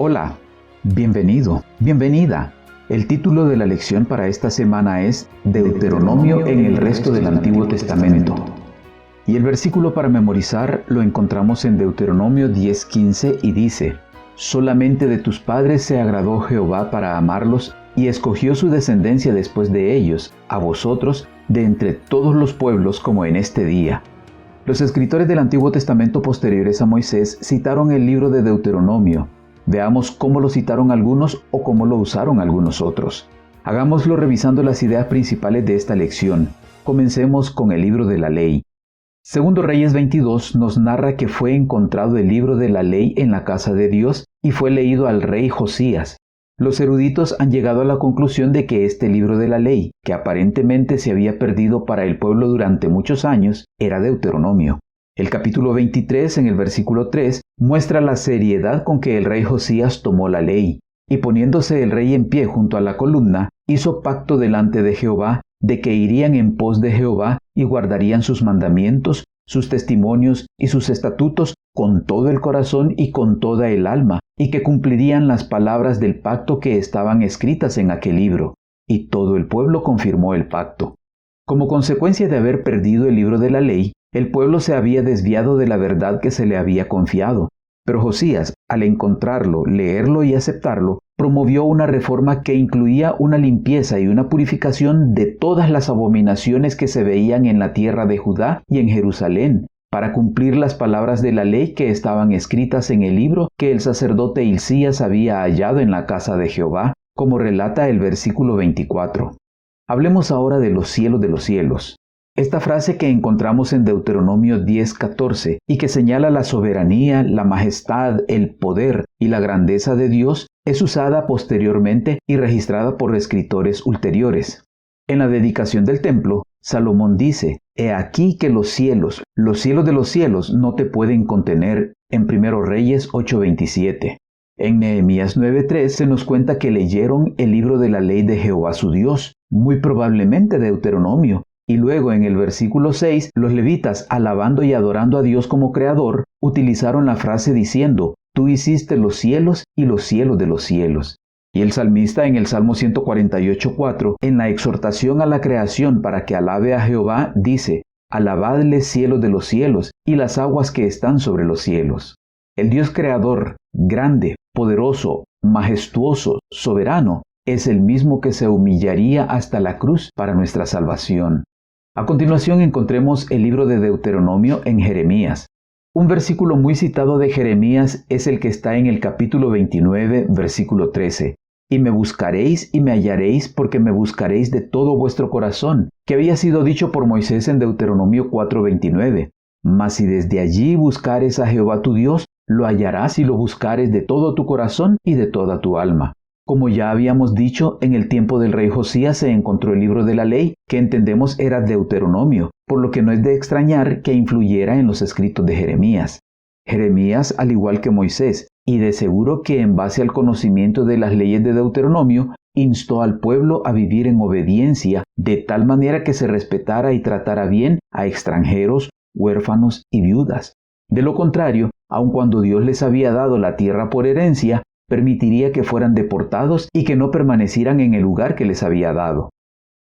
Hola, bienvenido, bienvenida. El título de la lección para esta semana es Deuteronomio en el resto del Antiguo Testamento. Y el versículo para memorizar lo encontramos en Deuteronomio 10:15 y dice: Solamente de tus padres se agradó Jehová para amarlos y escogió su descendencia después de ellos, a vosotros, de entre todos los pueblos como en este día. Los escritores del Antiguo Testamento posteriores a Moisés citaron el libro de Deuteronomio. Veamos cómo lo citaron algunos o cómo lo usaron algunos otros. Hagámoslo revisando las ideas principales de esta lección. Comencemos con el libro de la ley. Segundo Reyes 22 nos narra que fue encontrado el libro de la ley en la casa de Dios y fue leído al rey Josías. Los eruditos han llegado a la conclusión de que este libro de la ley, que aparentemente se había perdido para el pueblo durante muchos años, era Deuteronomio. El capítulo 23, en el versículo 3, muestra la seriedad con que el rey Josías tomó la ley, y poniéndose el rey en pie junto a la columna, hizo pacto delante de Jehová, de que irían en pos de Jehová y guardarían sus mandamientos, sus testimonios y sus estatutos con todo el corazón y con toda el alma, y que cumplirían las palabras del pacto que estaban escritas en aquel libro. Y todo el pueblo confirmó el pacto. Como consecuencia de haber perdido el libro de la ley, el pueblo se había desviado de la verdad que se le había confiado. Pero Josías, al encontrarlo, leerlo y aceptarlo, promovió una reforma que incluía una limpieza y una purificación de todas las abominaciones que se veían en la tierra de Judá y en Jerusalén, para cumplir las palabras de la ley que estaban escritas en el libro que el sacerdote Hilcías había hallado en la casa de Jehová, como relata el versículo 24. Hablemos ahora de los cielos de los cielos. Esta frase que encontramos en Deuteronomio 10:14 y que señala la soberanía, la majestad, el poder y la grandeza de Dios es usada posteriormente y registrada por escritores ulteriores. En la dedicación del templo, Salomón dice: He aquí que los cielos de los cielos no te pueden contener, en 1 Reyes 8:27. En Nehemías 9:3 se nos cuenta que leyeron el libro de la ley de Jehová su Dios, muy probablemente Deuteronomio. Y luego en el versículo 6, los levitas, alabando y adorando a Dios como creador, utilizaron la frase diciendo: Tú hiciste los cielos y los cielos de los cielos. Y el salmista en el Salmo 148:4, en la exhortación a la creación para que alabe a Jehová, dice: Alabadle cielos de los cielos y las aguas que están sobre los cielos. El Dios creador, grande, poderoso, majestuoso, soberano, es el mismo que se humillaría hasta la cruz para nuestra salvación. A continuación encontremos el libro de Deuteronomio en Jeremías. Un versículo muy citado de Jeremías es el que está en el capítulo 29, versículo 13. Y me buscaréis y me hallaréis, porque me buscaréis de todo vuestro corazón, que había sido dicho por Moisés en Deuteronomio 4:29. Mas si desde allí buscares a Jehová tu Dios, lo hallarás y lo buscares de todo tu corazón y de toda tu alma. Como ya habíamos dicho, en el tiempo del rey Josías se encontró el libro de la ley, que entendemos era Deuteronomio, por lo que no es de extrañar que influyera en los escritos de Jeremías. Jeremías, al igual que Moisés, y de seguro que en base al conocimiento de las leyes de Deuteronomio, instó al pueblo a vivir en obediencia, de tal manera que se respetara y tratara bien a extranjeros, huérfanos y viudas. De lo contrario, aun cuando Dios les había dado la tierra por herencia, permitiría que fueran deportados y que no permanecieran en el lugar que les había dado.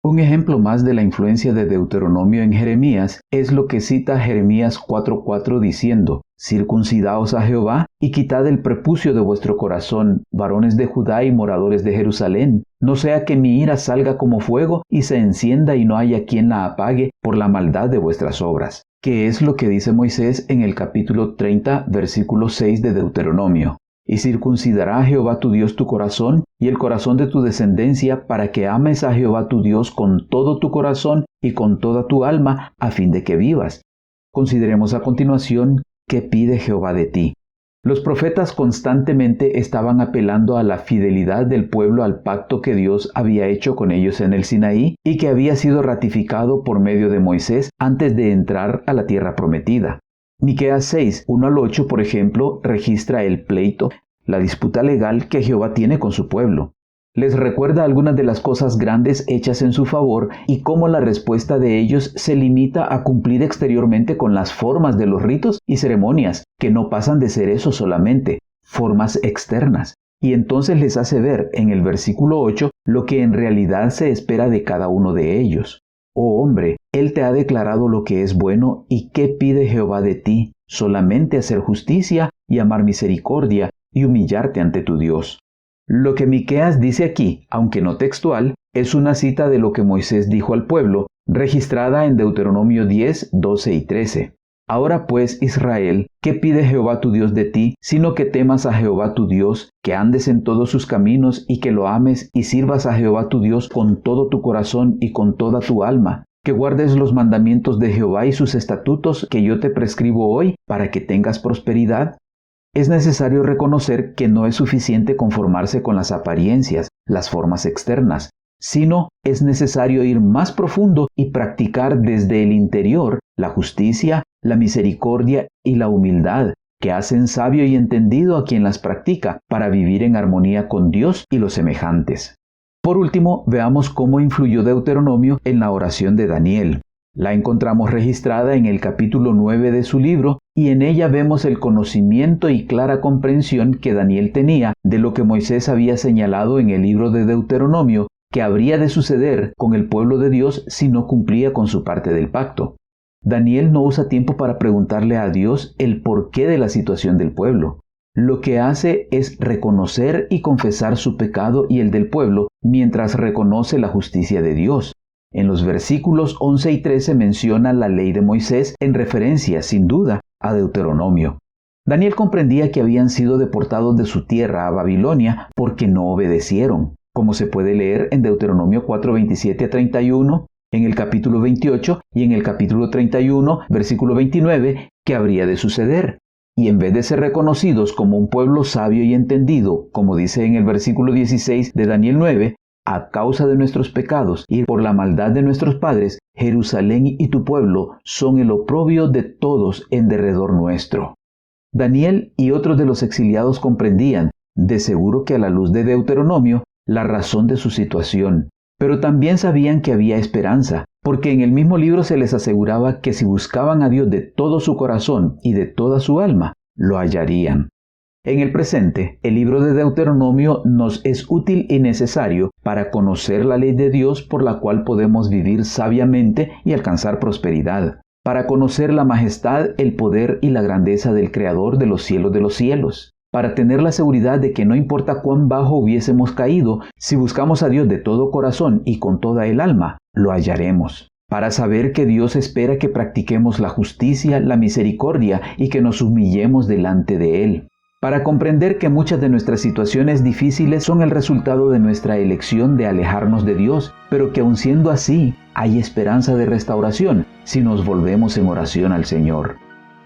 Un ejemplo más de la influencia de Deuteronomio en Jeremías es lo que cita Jeremías 4:4 diciendo: Circuncidaos a Jehová y quitad el prepucio de vuestro corazón, varones de Judá y moradores de Jerusalén, no sea que mi ira salga como fuego y se encienda y no haya quien la apague por la maldad de vuestras obras. Que es lo que dice Moisés en el capítulo 30, versículo 6 de Deuteronomio. Y circuncidará Jehová tu Dios tu corazón y el corazón de tu descendencia, para que ames a Jehová tu Dios con todo tu corazón y con toda tu alma, a fin de que vivas. Consideremos a continuación qué pide Jehová de ti. Los profetas constantemente estaban apelando a la fidelidad del pueblo al pacto que Dios había hecho con ellos en el Sinaí y que había sido ratificado por medio de Moisés antes de entrar a la tierra prometida. Miqueas 6, 1-8, por ejemplo, registra el pleito, la disputa legal que Jehová tiene con su pueblo. Les recuerda algunas de las cosas grandes hechas en su favor y cómo la respuesta de ellos se limita a cumplir exteriormente con las formas de los ritos y ceremonias, que no pasan de ser eso solamente, formas externas. y entonces les hace ver en el versículo 8 lo que en realidad se espera de cada uno de ellos. Oh hombre, Él te ha declarado lo que es bueno, y ¿qué pide Jehová de ti? Solamente hacer justicia y amar misericordia y humillarte ante tu Dios. Lo que Miqueas dice aquí, aunque no textual, es una cita de lo que Moisés dijo al pueblo, registrada en Deuteronomio 10, 12 y 13. Ahora pues, Israel, ¿qué pide Jehová tu Dios de ti, sino que temas a Jehová tu Dios, que andes en todos sus caminos y que lo ames y sirvas a Jehová tu Dios con todo tu corazón y con toda tu alma, que guardes los mandamientos de Jehová y sus estatutos que yo te prescribo hoy para que tengas prosperidad? Es necesario reconocer que no es suficiente conformarse con las apariencias, las formas externas, sino es necesario ir más profundo y practicar desde el interior la justicia, la misericordia y la humildad, que hacen sabio y entendido a quien las practica para vivir en armonía con Dios y los semejantes. Por último, veamos cómo influyó Deuteronomio en la oración de Daniel. La encontramos registrada en el capítulo 9 de su libro, y en ella vemos el conocimiento y clara comprensión que Daniel tenía de lo que Moisés había señalado en el libro de Deuteronomio, que habría de suceder con el pueblo de Dios si no cumplía con su parte del pacto. Daniel no usa tiempo para preguntarle a Dios el porqué de la situación del pueblo. Lo que hace es reconocer y confesar su pecado y el del pueblo, mientras reconoce la justicia de Dios. En los versículos 11 y 13 menciona la ley de Moisés en referencia, sin duda, a Deuteronomio. Daniel comprendía que habían sido deportados de su tierra a Babilonia porque no obedecieron, como se puede leer en Deuteronomio 4, 27 a 31, en el capítulo 28 y en el capítulo 31, versículo 29, que habría de suceder. Y en vez de ser reconocidos como un pueblo sabio y entendido, como dice en el versículo 16 de Daniel 9, a causa de nuestros pecados y por la maldad de nuestros padres, Jerusalén y tu pueblo son el oprobio de todos en derredor nuestro. Daniel y otros de los exiliados comprendían, de seguro que a la luz de Deuteronomio, la razón de su situación, pero también sabían que había esperanza, porque en el mismo libro se les aseguraba que si buscaban a Dios de todo su corazón y de toda su alma, lo hallarían. En el presente, el libro de Deuteronomio nos es útil y necesario para conocer la ley de Dios por la cual podemos vivir sabiamente y alcanzar prosperidad, para conocer la majestad, el poder y la grandeza del Creador de los cielos, para tener la seguridad de que no importa cuán bajo hubiésemos caído, si buscamos a Dios de todo corazón y con toda el alma, lo hallaremos. Para saber que Dios espera que practiquemos la justicia, la misericordia y que nos humillemos delante de Él. Para comprender que muchas de nuestras situaciones difíciles son el resultado de nuestra elección de alejarnos de Dios, pero que aun siendo así, hay esperanza de restauración si nos volvemos en oración al Señor.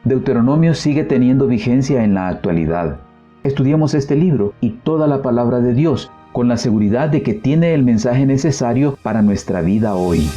Deuteronomio sigue teniendo vigencia en la actualidad. Estudiamos este libro y toda la palabra de Dios con la seguridad de que tiene el mensaje necesario para nuestra vida hoy.